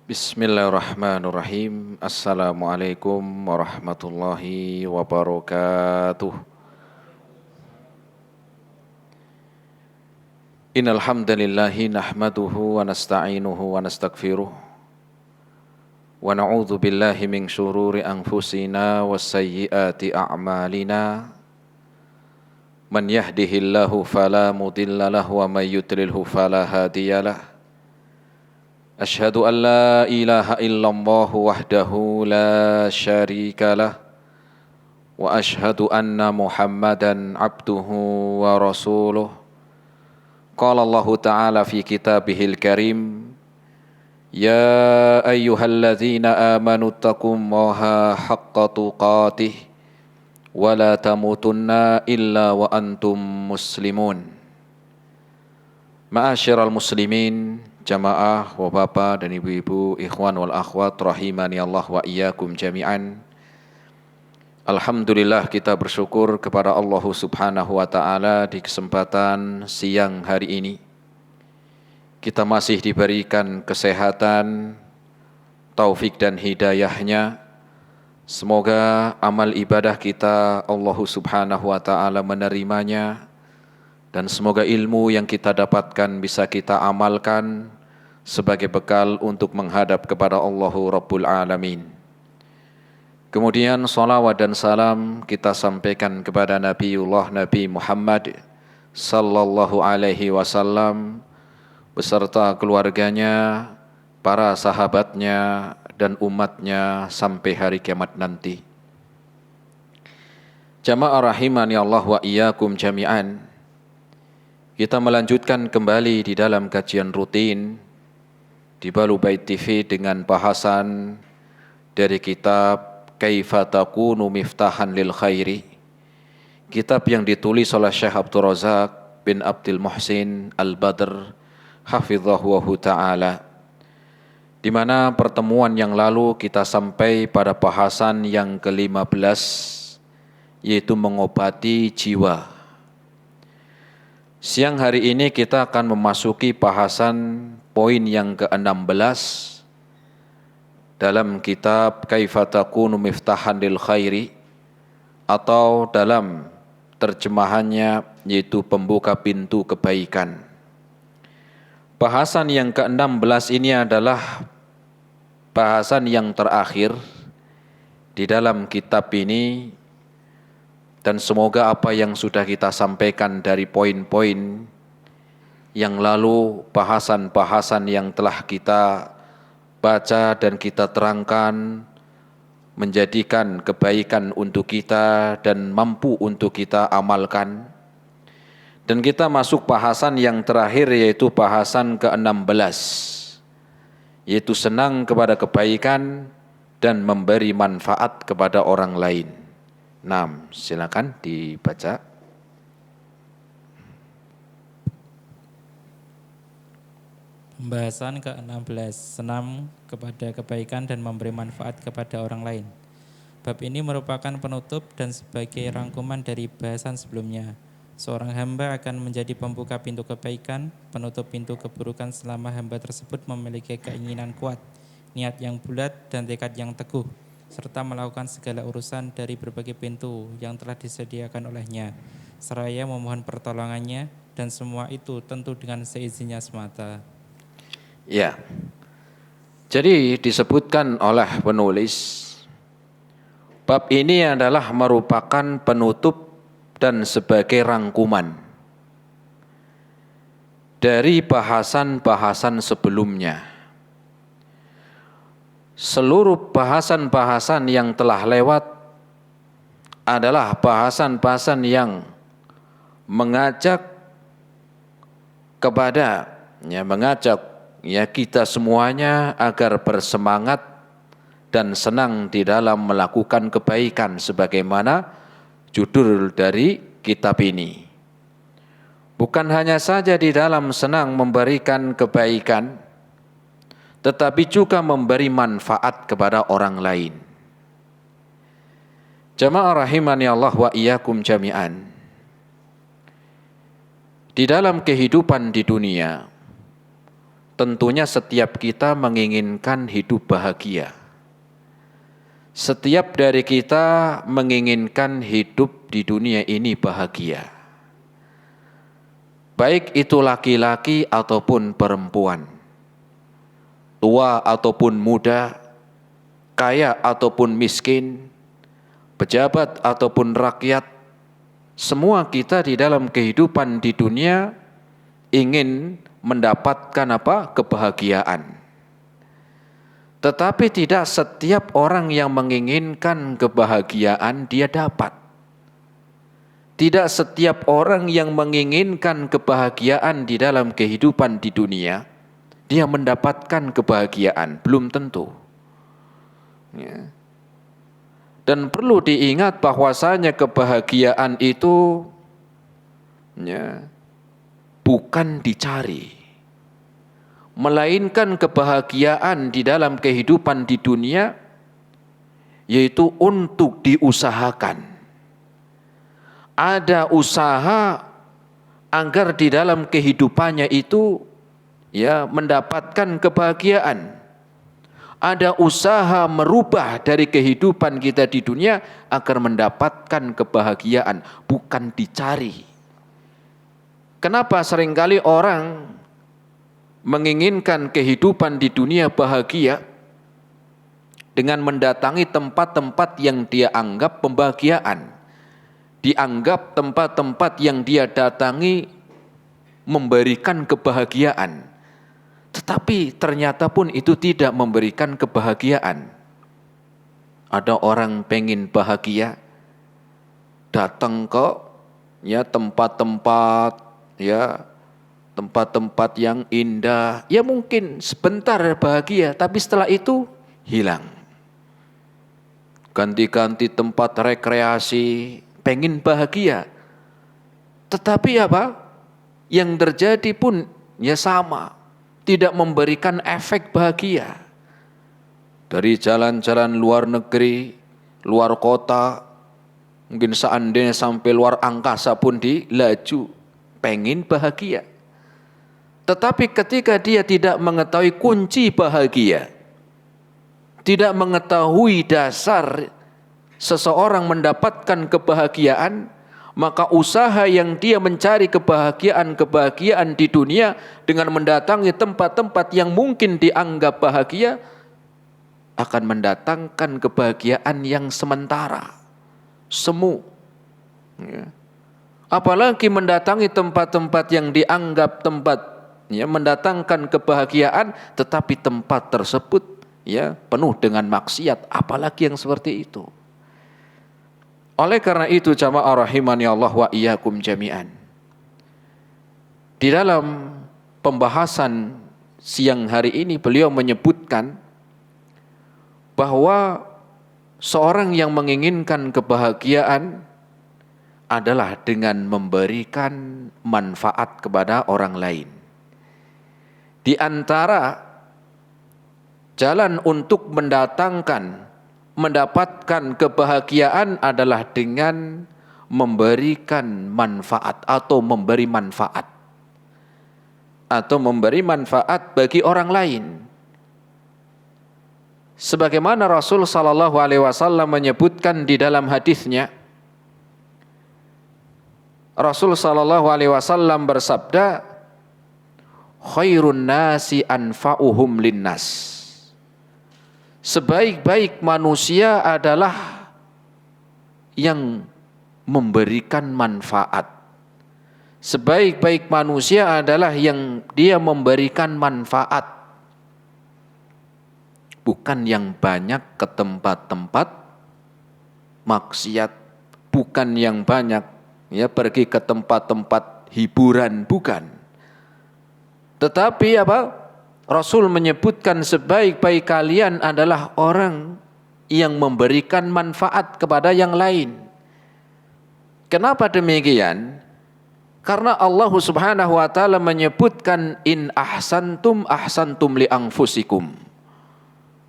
Bismillahirrahmanirrahim. Assalamualaikum warahmatullahi wabarakatuh. Innal hamdalillahi nahmaduhu wa nasta'inuhu wa nastaghfiruh wa na'udzu billahi min syururi anfusina wa sayyiati a'malina. Man yahdihillahu fala mudilla lahu wa may yudlilhu fala hadiyalah. Asyhadu an la ilaha illallah wahdahu la syarika lah wa asyhadu anna Muhammadan abduhu wa rasuluh. Qala Allah Ta'ala fi kitabihil karim, ya ayyuhalladzina amanu taqullaha haqqa tuqatih wa la tamutunna illa wa antum muslimun. Ma'asyiral muslimin, jamaah, bapak dan ibu-ibu, ikhwan wal akhwat, rahimani Allah wa iyyakum jami'an. Alhamdulillah, kita bersyukur kepada Allah Subhanahu wa ta'ala di kesempatan siang hari ini. Kita masih diberikan kesehatan, taufik dan hidayahnya. Semoga amal ibadah kita Allah Subhanahu wa ta'ala menerimanya, dan semoga ilmu yang kita dapatkan bisa kita amalkan sebagai bekal untuk menghadap kepada Allahu Rabbul Alamin. Kemudian salawat dan salam kita sampaikan kepada Nabiullah Nabi Muhammad sallallahu alaihi wasallam beserta keluarganya, para sahabatnya dan umatnya sampai hari kiamat nanti. Jamaah rahimani Allah wa iyyakum jami'an. Kita melanjutkan kembali di dalam kajian rutin di Balu Bait TV dengan bahasan dari kitab Kaifa Takunu Miftahan lil Khairi, kitab yang ditulis oleh Syekh Abdul Razak bin Abdul Muhsin Al-Badr hafizahullah ta'ala, di mana pertemuan yang lalu kita sampai pada bahasan yang ke-15, yaitu mengobati jiwa. Siang hari ini kita akan memasuki bahasan poin yang ke-16 dalam kitab Kaifa Takunu Miftahan lil Khairi, atau dalam terjemahannya yaitu pembuka pintu kebaikan. Bahasan yang ke-16 ini adalah bahasan yang terakhir di dalam kitab ini, dan semoga apa yang sudah kita sampaikan dari poin-poin yang lalu, bahasan-bahasan yang telah kita baca dan kita terangkan, menjadikan kebaikan untuk kita dan mampu untuk kita amalkan. Dan kita masuk bahasan yang terakhir, yaitu bahasan ke-16, yaitu senang kepada kebaikan dan memberi manfaat kepada orang lain. Nah, silakan dibaca. Pembahasan ke-16, senang kepada kebaikan dan memberi manfaat kepada orang lain. Bab ini merupakan penutup dan sebagai rangkuman dari bahasan sebelumnya. Seorang hamba akan menjadi pembuka pintu kebaikan, penutup pintu keburukan selama hamba tersebut memiliki keinginan kuat, niat yang bulat dan tekad yang teguh, serta melakukan segala urusan dari berbagai pintu yang telah disediakan olehnya, seraya memohon pertolongannya, dan semua itu tentu dengan seizinnya semata. Ya, jadi disebutkan oleh penulis, bab ini adalah merupakan penutup dan sebagai rangkuman dari bahasan-bahasan sebelumnya. Seluruh bahasan-bahasan yang telah lewat adalah bahasan-bahasan yang mengajak kepada, mengajak kita semuanya agar bersemangat dan senang di dalam melakukan kebaikan, sebagaimana judul dari kitab ini. Bukan hanya saja di dalam senang memberikan kebaikan, tetapi juga memberi manfaat kepada orang lain. Jamaah rahimani Allah wa iyyakum jami'an. Di dalam kehidupan di dunia, tentunya setiap kita menginginkan hidup bahagia. Setiap dari kita menginginkan hidup di dunia ini bahagia. Baik itu laki-laki ataupun perempuan, tua ataupun muda, kaya ataupun miskin, pejabat ataupun rakyat, semua kita di dalam kehidupan di dunia ingin mendapatkan apa? Kebahagiaan. Tetapi tidak setiap orang yang menginginkan kebahagiaan dia dapat. Tidak setiap orang yang menginginkan kebahagiaan di dalam kehidupan di dunia, dia mendapatkan kebahagiaan, belum tentu. Ya. Dan perlu diingat bahwasanya kebahagiaan itu bukan dicari, melainkan kebahagiaan di dalam kehidupan di dunia yaitu untuk diusahakan. Ada usaha agar di dalam kehidupannya itu mendapatkan kebahagiaan. Ada usaha merubah dari kehidupan kita di dunia agar mendapatkan kebahagiaan, bukan dicari. Kenapa seringkali orang menginginkan kehidupan di dunia bahagia dengan mendatangi tempat-tempat yang dia anggap pembahagiaan, dianggap tempat-tempat yang dia datangi memberikan kebahagiaan, tetapi ternyata pun itu tidak memberikan kebahagiaan. Ada orang pengen bahagia, datang ke tempat-tempat yang indah, mungkin sebentar bahagia, tapi setelah itu hilang. Ganti-ganti tempat rekreasi, pengen bahagia, tetapi yang terjadi pun sama, tidak memberikan efek bahagia. Dari jalan-jalan luar negeri, luar kota, mungkin seandainya sampai luar angkasa pun dilaju, pengen bahagia. Tetapi ketika dia tidak mengetahui kunci bahagia, tidak mengetahui dasar seseorang mendapatkan kebahagiaan, maka usaha yang dia mencari kebahagiaan di dunia dengan mendatangi tempat-tempat yang mungkin dianggap bahagia akan mendatangkan kebahagiaan yang sementara, semu. Apalagi mendatangi tempat-tempat yang dianggap mendatangkan kebahagiaan, tetapi tempat tersebut penuh dengan maksiat, apalagi yang seperti itu. Oleh karena itu jamaah rahimani Allah wa iyyakum jami'an, di dalam pembahasan siang hari ini beliau menyebutkan bahwa seorang yang menginginkan kebahagiaan adalah dengan memberikan manfaat kepada orang lain. Di antara jalan untuk mendapatkan kebahagiaan adalah dengan memberikan manfaat atau memberi manfaat bagi orang lain. Sebagaimana Rasul sallallahu alaihi wasallam menyebutkan di dalam hadisnya, Rasul sallallahu alaihi wasallam bersabda, khairun nasi anfa'uhum linnas. Sebaik-baik manusia adalah yang memberikan manfaat. Sebaik-baik manusia adalah yang dia memberikan manfaat. Bukan yang banyak ke tempat-tempat maksiat, bukan yang banyak pergi ke tempat-tempat hiburan, bukan. Tetapi Rasul menyebutkan sebaik-baik kalian adalah orang yang memberikan manfaat kepada yang lain. Kenapa demikian? Karena Allah Subhanahu wa taala menyebutkan in ahsantum ahsantum li anfusikum.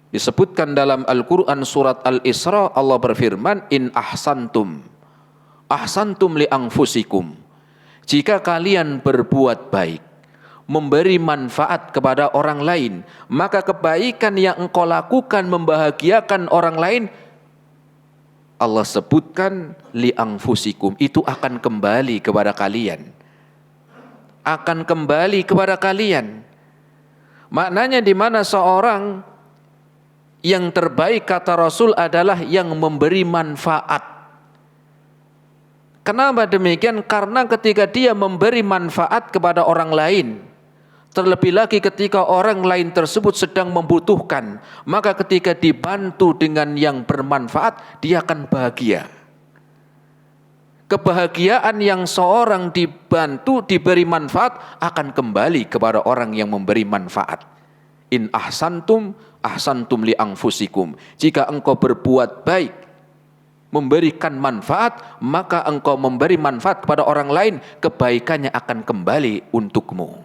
Disebutkan dalam Al-Qur'an surat Al-Isra, Allah berfirman in ahsantum ahsantum li anfusikum. Jika kalian berbuat baik, memberi manfaat kepada orang lain, maka kebaikan yang engkau lakukan membahagiakan orang lain, Allah sebutkan li anfusikum, itu akan kembali kepada kalian. Akan kembali kepada kalian. Maknanya di mana seorang yang terbaik kata Rasul adalah yang memberi manfaat. Kenapa demikian? Karena ketika dia memberi manfaat kepada orang lain, terlebih lagi ketika orang lain tersebut sedang membutuhkan, maka ketika dibantu dengan yang bermanfaat, dia akan bahagia. Kebahagiaan yang seorang dibantu, diberi manfaat, akan kembali kepada orang yang memberi manfaat. In ahsantum, ahsantum li anfusikum. Jika engkau berbuat baik, memberikan manfaat, maka engkau memberi manfaat kepada orang lain, kebaikannya akan kembali untukmu,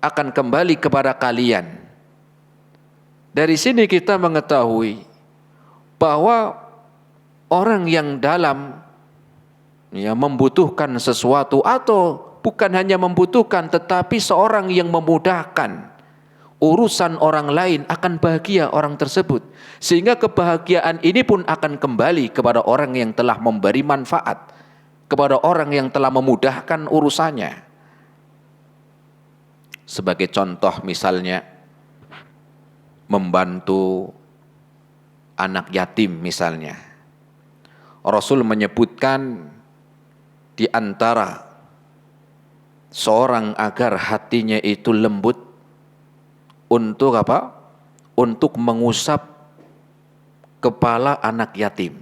akan kembali kepada kalian. Dari sini kita mengetahui bahwa orang yang membutuhkan sesuatu, atau bukan hanya membutuhkan tetapi seorang yang memudahkan urusan orang lain, akan bahagia orang tersebut. Sehingga kebahagiaan ini pun akan kembali kepada orang yang telah memberi manfaat, kepada orang yang telah memudahkan urusannya. Sebagai contoh misalnya, membantu anak yatim misalnya. Rasul menyebutkan di antara seorang agar hatinya itu lembut, untuk apa? Untuk mengusap kepala anak yatim.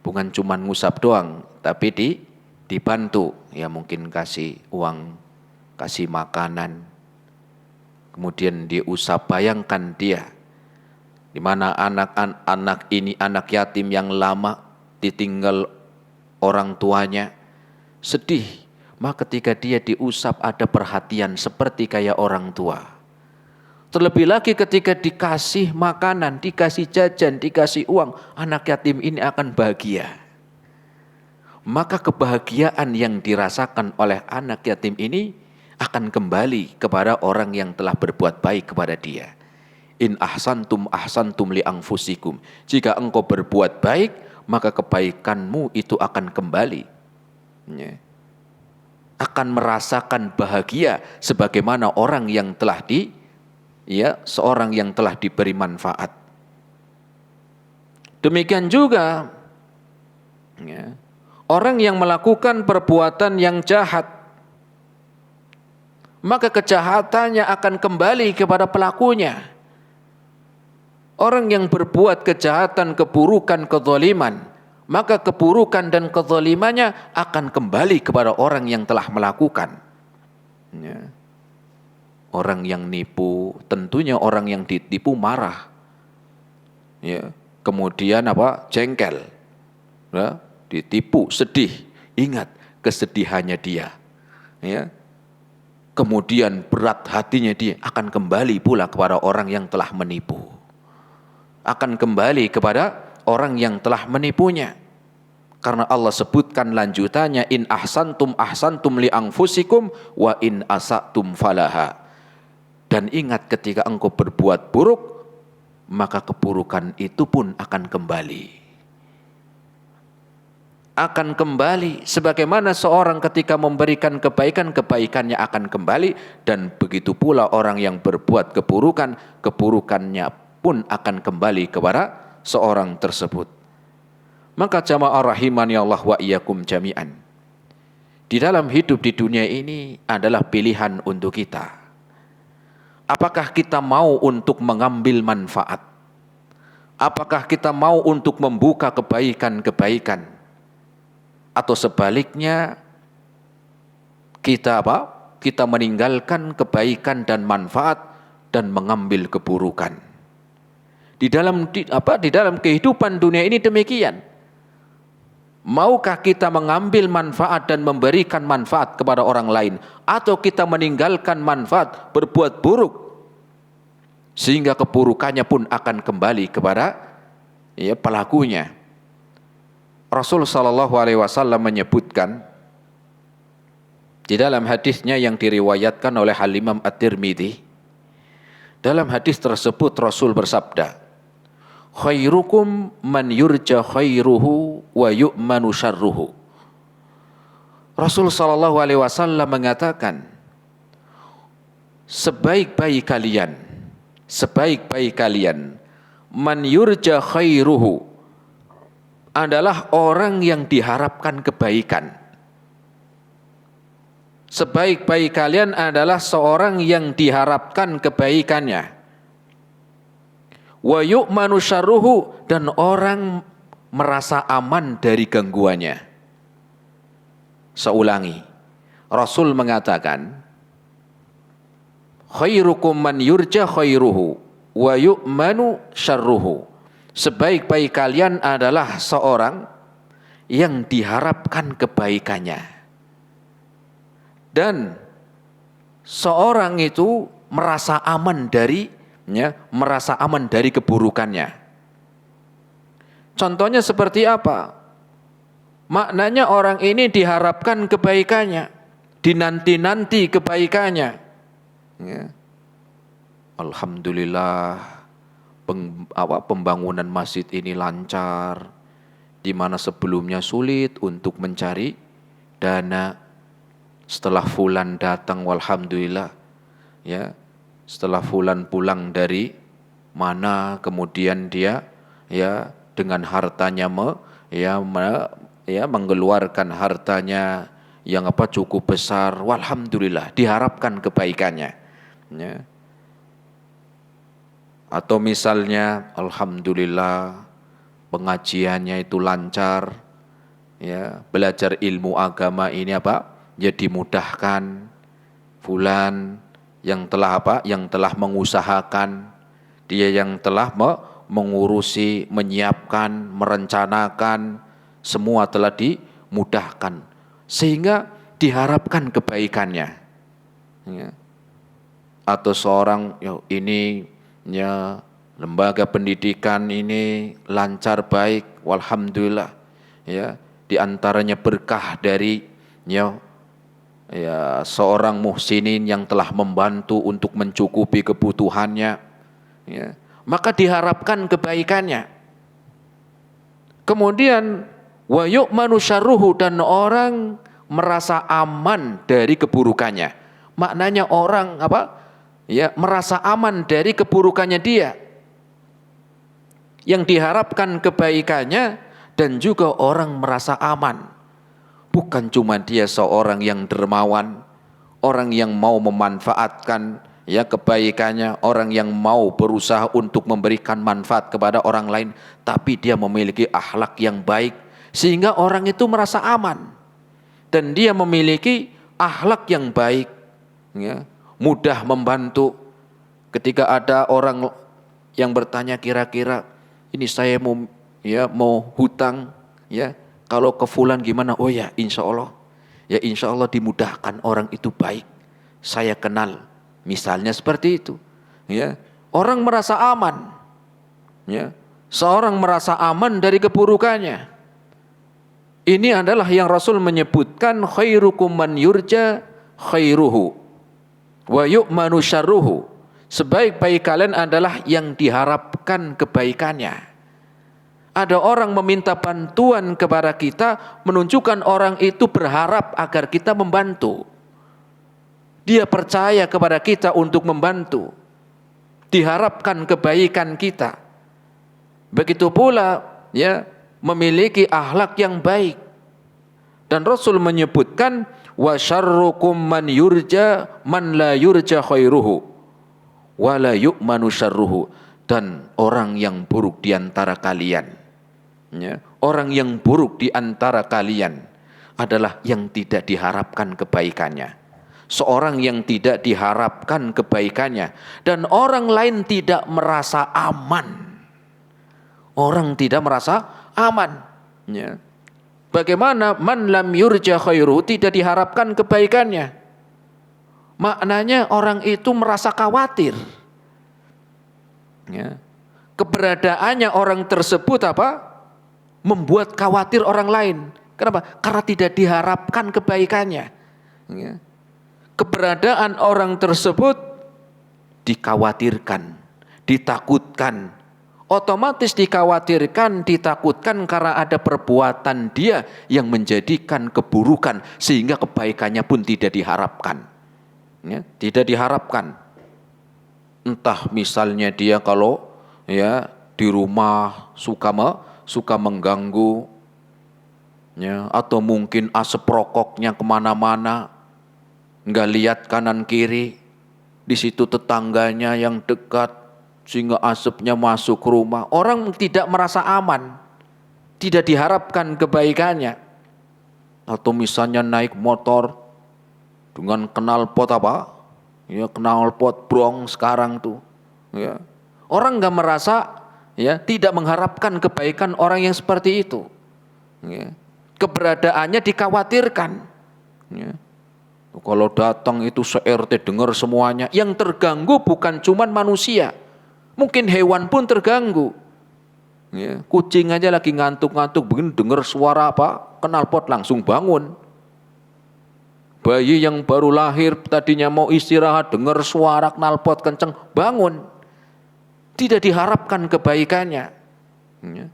Bukan cuma ngusap doang, tapi dibantu. Ya mungkin kasih uang, kasih makanan, kemudian diusap. Bayangkan dia, di mana anak ini anak yatim yang lama ditinggal orang tuanya, sedih. Maka ketika dia diusap, ada perhatian seperti kayak orang tua. Terlebih lagi ketika dikasih makanan, dikasih jajan, dikasih uang, anak yatim ini akan bahagia. Maka kebahagiaan yang dirasakan oleh anak yatim ini akan kembali kepada orang yang telah berbuat baik kepada dia. In ahsantum ahsantum li anfusikum. Jika engkau berbuat baik, maka kebaikanmu itu akan kembali. Akan merasakan bahagia sebagaimana orang yang telah seorang yang telah diberi manfaat. Demikian juga orang yang melakukan perbuatan yang jahat, maka kejahatannya akan kembali kepada pelakunya. Orang yang berbuat kejahatan, keburukan, kezaliman, maka keburukan dan kezalimannya akan kembali kepada orang yang telah melakukan. Orang yang nipu, tentunya orang yang ditipu marah, kemudian jengkel, ditipu, sedih, ingat kesedihannya dia, kemudian berat hatinya dia, akan kembali pula kepada orang yang telah menipu, akan kembali kepada orang yang telah menipunya. Karena Allah sebutkan lanjutannya, in ahsantum ahsantum li anfusikum wa in asatum falaha. Dan ingat ketika engkau berbuat buruk, maka keburukan itu pun akan kembali. Akan kembali sebagaimana seorang ketika memberikan kebaikan, kebaikannya akan kembali. Dan begitu pula orang yang berbuat keburukan, keburukannya pun akan kembali kepada seorang tersebut. Maka jamaah rahimani Allah wa iyyakum jami'an, di dalam hidup di dunia ini adalah pilihan untuk kita. Apakah kita mau untuk mengambil manfaat? Apakah kita mau untuk membuka kebaikan-kebaikan? Atau sebaliknya kita Kita meninggalkan kebaikan dan manfaat dan mengambil keburukan. Di dalam kehidupan dunia ini demikian. Maukah kita mengambil manfaat dan memberikan manfaat kepada orang lain, atau kita meninggalkan manfaat, berbuat buruk, sehingga keburukannya pun akan kembali kepada pelakunya. Rasul sallallahu alaihi wasallam menyebutkan Di dalam hadisnya yang diriwayatkan oleh Al-Imam At-Tirmidzi, dalam hadis tersebut Rasul bersabda, khairukum man yurja khairuhu wa yu'manu syarruhu. Rasul sallallahu alaihi wasallam mengatakan, sebaik-baik kalian man yurja khairuhu adalah orang yang diharapkan kebaikan. Sebaik-baik kalian adalah seorang yang diharapkan kebaikannya. Wa yu'manu syarruhu, dan orang merasa aman dari gangguannya. Seulangi, Rasul mengatakan, khairukum man yurja khairuhu wa yu'manu syarruhu. Sebaik-baik kalian adalah seorang yang diharapkan kebaikannya. Dan seorang itu merasa aman dari keburukannya. Contohnya seperti apa? Maknanya orang ini diharapkan kebaikannya, dinanti-nanti kebaikannya. Ya. Alhamdulillah, pembangunan masjid ini lancar, di mana sebelumnya sulit untuk mencari dana. Setelah fulan datang, walhamdulillah, ya. Setelah fulan pulang dari mana, kemudian dia dengan hartanya mengeluarkan hartanya yang cukup besar, walhamdulillah, diharapkan kebaikannya. Ya. Atau misalnya, alhamdulillah, pengajiannya itu lancar, ya, belajar ilmu agama ini jadi dimudahkan. Fulan yang telah mengusahakan, dia yang telah mengurusi, menyiapkan, merencanakan, semua telah dimudahkan, sehingga diharapkan kebaikannya. Ya. Atau seorang lembaga pendidikan ini lancar baik, walhamdulillah, ya, di antaranya berkah dari seorang muhsinin yang telah membantu untuk mencukupi kebutuhannya, ya, maka diharapkan kebaikannya. Kemudian wa yu'manu syarruhu, dan orang merasa aman dari keburukannya. Maknanya orang merasa aman dari keburukannya dia, yang diharapkan kebaikannya, dan juga orang merasa aman. Bukan cuma dia seorang yang dermawan, orang yang mau memanfaatkan kebaikannya, orang yang mau berusaha untuk memberikan manfaat kepada orang lain, tapi dia memiliki akhlak yang baik sehingga orang itu merasa aman. Dan dia memiliki akhlak yang baik, ya, mudah membantu. Ketika ada orang yang bertanya, kira-kira ini saya mau hutang, ya, kalau ke fulan gimana? Oh ya, insya Allah dimudahkan, orang itu baik, saya kenal. Misalnya seperti itu. Ya, orang merasa aman. Ya, seorang merasa aman dari keburukannya. Ini adalah yang Rasul menyebutkan, khairukum man yurja khairuhu wa yu'manu syarruhu. Sebaik-baik kalian adalah yang diharapkan kebaikannya. Ada orang meminta bantuan kepada kita, menunjukkan orang itu berharap agar kita membantu. Dia percaya kepada kita untuk membantu, diharapkan kebaikan kita. Begitu pula, ya, memiliki akhlak yang baik. Dan Rasul menyebutkan, wa syarrukum man yurja man la yurja khairuhu wa la yu'manu syarruhu. Dan orang yang buruk di antara kalian, ya, orang yang buruk di antara kalian adalah yang tidak diharapkan kebaikannya. Seorang yang tidak diharapkan kebaikannya, dan orang lain tidak merasa aman. Orang tidak merasa aman. Ya. Bagaimana man lam yurja khairu, tidak diharapkan kebaikannya? Maknanya orang itu merasa khawatir. Ya. Keberadaannya orang tersebut membuat khawatir orang lain. Kenapa? Karena tidak diharapkan kebaikannya. Ya. Keberadaan orang tersebut dikhawatirkan, ditakutkan. Otomatis dikhawatirkan, ditakutkan karena ada perbuatan dia yang menjadikan keburukan sehingga kebaikannya pun tidak diharapkan. Ya, tidak diharapkan. Entah misalnya dia kalau ya di rumah suka mengganggu, ya, atau mungkin asap rokoknya kemana-mana, nggak lihat kanan kiri, di situ tetangganya yang dekat sehingga asapnya masuk ke rumah. Orang tidak merasa aman, tidak diharapkan kebaikannya. Atau misalnya naik motor dengan knalpot apa? Ya, knalpot brong sekarang tuh. Ya. Orang nggak merasa, ya, tidak mengharapkan kebaikan orang yang seperti itu. Ya. Keberadaannya dikhawatirkan. Ya. Kalau datang itu se-RT dengar semuanya. Yang terganggu bukan cuma manusia, mungkin hewan pun terganggu. Ya. Kucing aja lagi ngantuk-ngantuk, begini dengar suara apa, knalpot langsung bangun. Bayi yang baru lahir tadinya mau istirahat, dengar suara knalpot kenceng, bangun. Tidak diharapkan kebaikannya. Ya.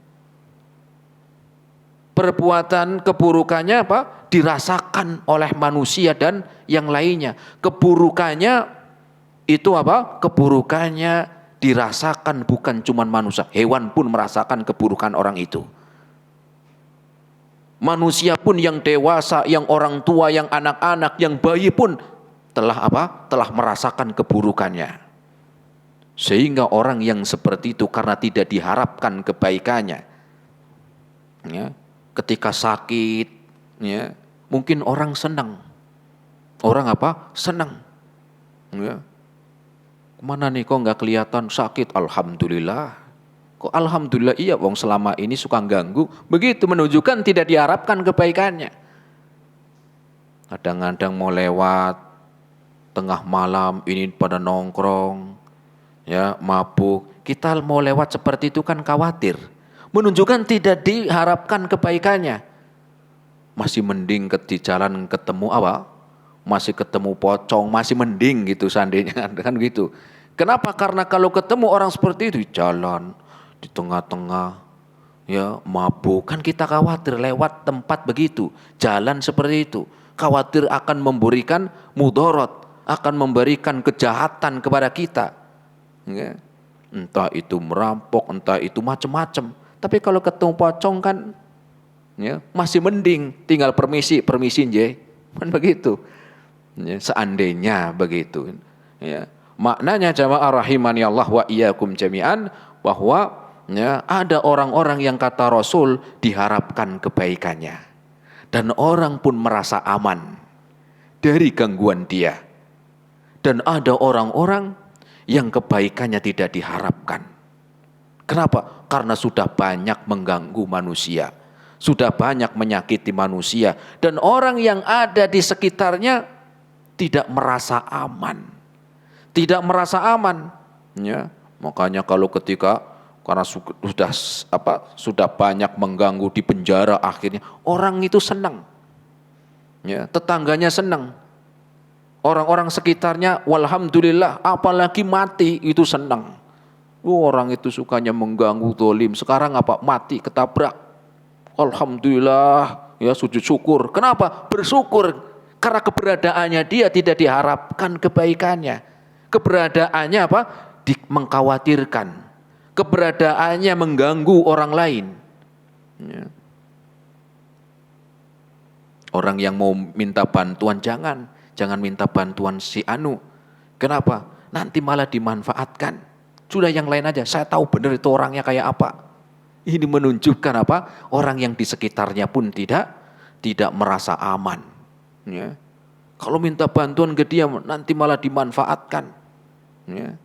Perbuatan keburukannya apa? Dirasakan oleh manusia dan yang lainnya. Keburukannya itu apa? Keburukannya dirasakan bukan cuma manusia, hewan pun merasakan keburukan orang itu. Manusia pun yang dewasa, yang orang tua, yang anak-anak, yang bayi pun telah apa? Telah merasakan keburukannya. Sehingga orang yang seperti itu karena tidak diharapkan kebaikannya, ya, ketika sakit, ya, mungkin orang senang. Orang apa? Senang. Ya. Kemana nih kok nggak kelihatan sakit? Alhamdulillah. Kok alhamdulillah iya, wong selama ini suka ganggu. Begitu menunjukkan tidak diharapkan kebaikannya. Kadang-kadang mau lewat tengah malam ini pada nongkrong, ya, mabuk. Kita mau lewat seperti itu kan khawatir. Menunjukkan tidak diharapkan kebaikannya. Masih mending di jalan ketemu apa? Masih ketemu pocong, masih mending gitu seandainya kan gitu. Kenapa? Karena kalau ketemu orang seperti itu di jalan, di tengah-tengah, ya, mabuk, kan kita khawatir lewat tempat begitu, jalan seperti itu, khawatir akan memberikan mudarat, akan memberikan kejahatan kepada kita. Ya. Entah itu merampok, entah itu macam-macam. Tapi kalau ketemu pocong kan, ya, masih mending, tinggal permisi nje, kan begitu. Ya, seandainya begitu. Ya. Maknanya jamaah rahimani Allah wa iyyakum jami'an, bahwa, ya, ada orang-orang yang kata Rasul diharapkan kebaikannya. Dan orang pun merasa aman dari gangguan dia. Dan ada orang-orang yang kebaikannya tidak diharapkan. Kenapa? Karena sudah banyak mengganggu manusia, sudah banyak menyakiti manusia, dan orang yang ada di sekitarnya tidak merasa aman, tidak merasa aman. Ya, makanya kalau ketika karena sudah banyak mengganggu di penjara, akhirnya orang itu senang, ya, tetangganya senang, orang-orang sekitarnya walhamdulillah, apalagi mati itu senang. Orang itu sukanya mengganggu, dolim, sekarang apa? Mati, ketabrak. Alhamdulillah, ya, sujud syukur. Kenapa? Bersyukur. Karena keberadaannya dia tidak diharapkan kebaikannya. Keberadaannya apa? Mengkhawatirkan. Keberadaannya mengganggu orang lain. Ya. Orang yang mau minta bantuan, jangan minta bantuan si anu. Kenapa? Nanti malah dimanfaatkan. Sudah yang lain aja, saya tahu benar itu orangnya kayak apa. Ini menunjukkan apa? Orang yang di sekitarnya pun tidak merasa aman. Ya. Kalau minta bantuan ke dia nanti malah dimanfaatkan. Ya.